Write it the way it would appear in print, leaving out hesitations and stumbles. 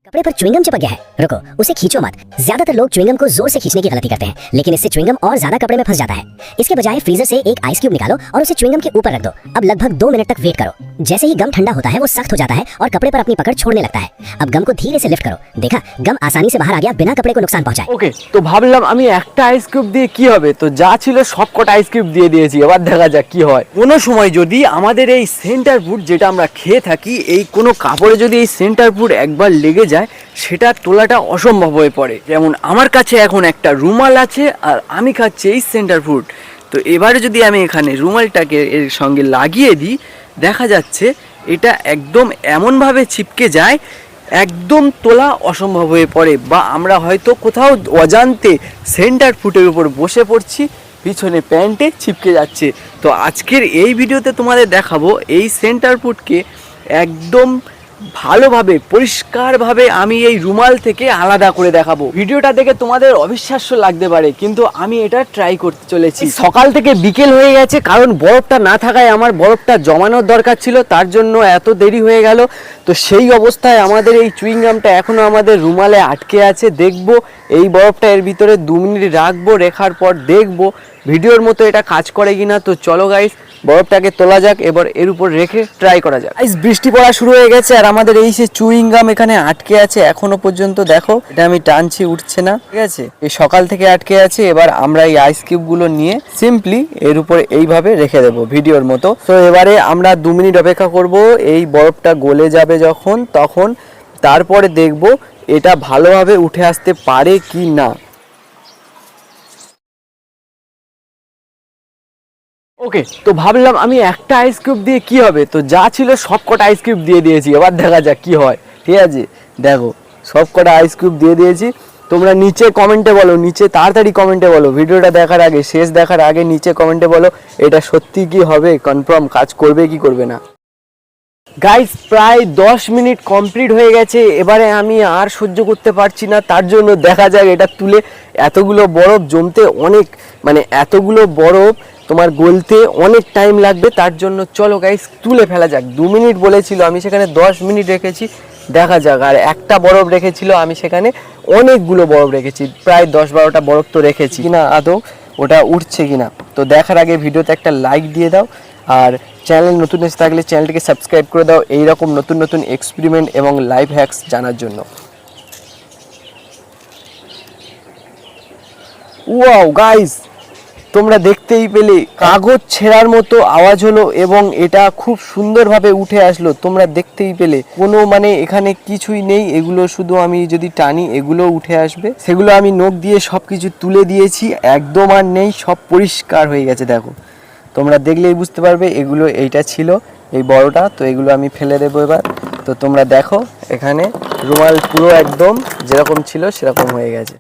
कपड़े पर च्युइंगम चिपक गया है, रुको उसे खींचो मत। ज्यादातर लोग च्युइंगम को जोर से खींचने की गलती करते हैं, लेकिन इससे च्युइंगम और ज्यादा कपड़े में फंस जाता है। इसके बजाय फ्रीजर से एक आइस क्यूब निकालो और उसे च्युइंगम के ऊपर रख दो। अब लगभग 2 मिनट तक वेट करो। जैसे ही गम ठंडा होता है वो सख्त हो जाता है और कपड़े पर अपनी पकड़ छोड़ने लगता है। अब गम को धीरे से लिफ्ट करो, देखा गम आसानी से बाहर आ गया बिना कपड़े को नुकसान पहुंचाए। ওকে, তো ভাবলাম আমি একটা আইস কিউব দিয়ে কি হবে, তো যা ছিল সবকটা আইস কিউব দিয়ে দিয়েছি। এবার দেখা যাক কি হয়। কোনো সময় যদি আমাদের এই সেন্টার ফুড যেটা আমরা খেয়ে থাকি, এই কোনো কাপড়ে যদি এই সেন্টার ফুড একবার লেগে যায়, সেটা তোলাটা অসম্ভব হয়ে পড়ে। যেমন আমার কাছে এখন একটা রুমাল আছে আর আমি খাচ্ছি এই সেন্টার ফুড। তো এবারে যদি আমি এখানে রুমালটাকে এর সঙ্গে লাগিয়ে দিই, দেখা যাচ্ছে এটা একদম এমনভাবে চিপকে যায়, একদম তোলা অসম্ভব হয়ে পড়ে। বা আমরা হয়তো কোথাও অজান্তে সেন্টার ফুটের উপর বসে পড়ছি, পিছনে প্যান্টে ছিপকে যাচ্ছে। তো আজকের এই ভিডিওতে তোমাদের দেখাবো এই সেন্টার ফুটকে একদম ভালোভাবে পরিষ্কারভাবে আমি এই রুমাল থেকে আলাদা করে দেখাবো। ভিডিওটা দেখে তোমাদের অবিশ্বাস্য লাগতে পারে, কিন্তু আমি এটা ট্রাই করতে চলেছি। সকাল থেকে বিকেল হয়ে গেছে, কারণ বরফটা না থাকায় আমার বরফটা জমানোর দরকার ছিল, তার জন্য এত দেরি হয়ে গেল। তো সেই অবস্থায় আমাদের এই চুইংগামটা এখনো আমাদের রুমালে আটকে আছে। দেখবো এই বরফটা এর ভিতরে 2 মিনিট রাখবো, রেখার পর দেখবো ভিডিওর মতো এটা কাজ করে কিনা। তো চলো গাইস, বরফটাকে তোলা যাক, এবার এর উপর রেখে ট্রাই করা যাক। গাইস, বৃষ্টি পড়া শুরু হয়ে গেছে আর আমাদের এই সে চুইংগাম এখানে আটকে আছে এখনো পর্যন্ত। দেখো এটা আমি টানছি, উঠছে না, ঠিক আছে। এই সকাল থেকে আটকে আছে। এবার আমরা এই আইস কিউবগুলো নিয়ে সিম্পলি এর উপর এইভাবে রেখে দেবো ভিডিওর মতো। তো এবারে আমরা 2 মিনিট অপেক্ষা করব, এই বরফটা গলে যাবে যখন, তখন তারপরে দেখব এটা ভালোভাবে উঠে আসতে পারে কি না। ওকে, তো ভাবলাম আমি একটা আইস কিউব দিয়ে কি হবে, তো যা ছিল সবকটা আইস কিউব দিয়ে দিয়েছি। এবার দেখা যাক কি হয়, ঠিক আছে। দেখো সবকটা আইস কিউব দিয়ে দিয়েছি। তোমরা নিচে কমেন্টে বলো, নিচে তাড়াতাড়ি কমেন্টে বলো, ভিডিওটা দেখার আগে, শেষ দেখার আগে নিচে কমেন্টে বলো এটা সত্যি কি হবে, কনফার্ম কাজ করবে কি করবে না। গাইস, প্রায় 10 মিনিট কমপ্লিট হয়ে গেছে। এবারে আমি আর সহ্য করতে পারছি না, তার জন্য দেখা যাক এটা তুলে। এতগুলো বরফ জমতে অনেক, মানে এতগুলো বরফ তোমার গলতে অনেক টাইম লাগবে, তার জন্য চলো গাইস তুলে ফেলা যাক। 2 মিনিট বলেছিল, আমি সেখানে 10 মিনিট রেখেছি, দেখা যাক। আর একটা বরফ রেখেছিল, আমি সেখানে অনেকগুলো বরফ রেখেছি, প্রায় 10-12টা বরফ তো রেখেছি কিনা, আদৌ ওটা উঠছে কিনা। তো দেখার আগে ভিডিওতে একটা লাইক দিয়ে দাও, আর চ্যানেল নতুন এসে থাকলে চ্যানেলটিকে সাবস্ক্রাইব করে দাও এইরকম নতুন নতুন এক্সপেরিমেন্ট এবং লাইফ হ্যাকস জানার জন্য। ওয়াও গাইস, তোমরা দেখতেই পেলে কাগজ ছেঁড়ার মতো আওয়াজ হলো এবং এটা খুব সুন্দরভাবে উঠে আসলো। তোমরা দেখতেই পেলে কোনো মানে এখানে কিছুই নেই, এগুলো শুধু আমি যদি টানি এগুলো উঠে আসবে। সেগুলো আমি নখ দিয়ে সব কিছু তুলে দিয়েছি, একদম আর নেই, সব পরিষ্কার হয়ে গেছে। দেখো তোমরা দেখলেই বুঝতে পারবে এগুলো, এইটা ছিল এই বড়টা, তো এগুলো আমি ফেলে দেবো এবার। তো তোমরা দেখো এখানে রুমাল পুরো একদম যেরকম ছিল সেরকম হয়ে গেছে।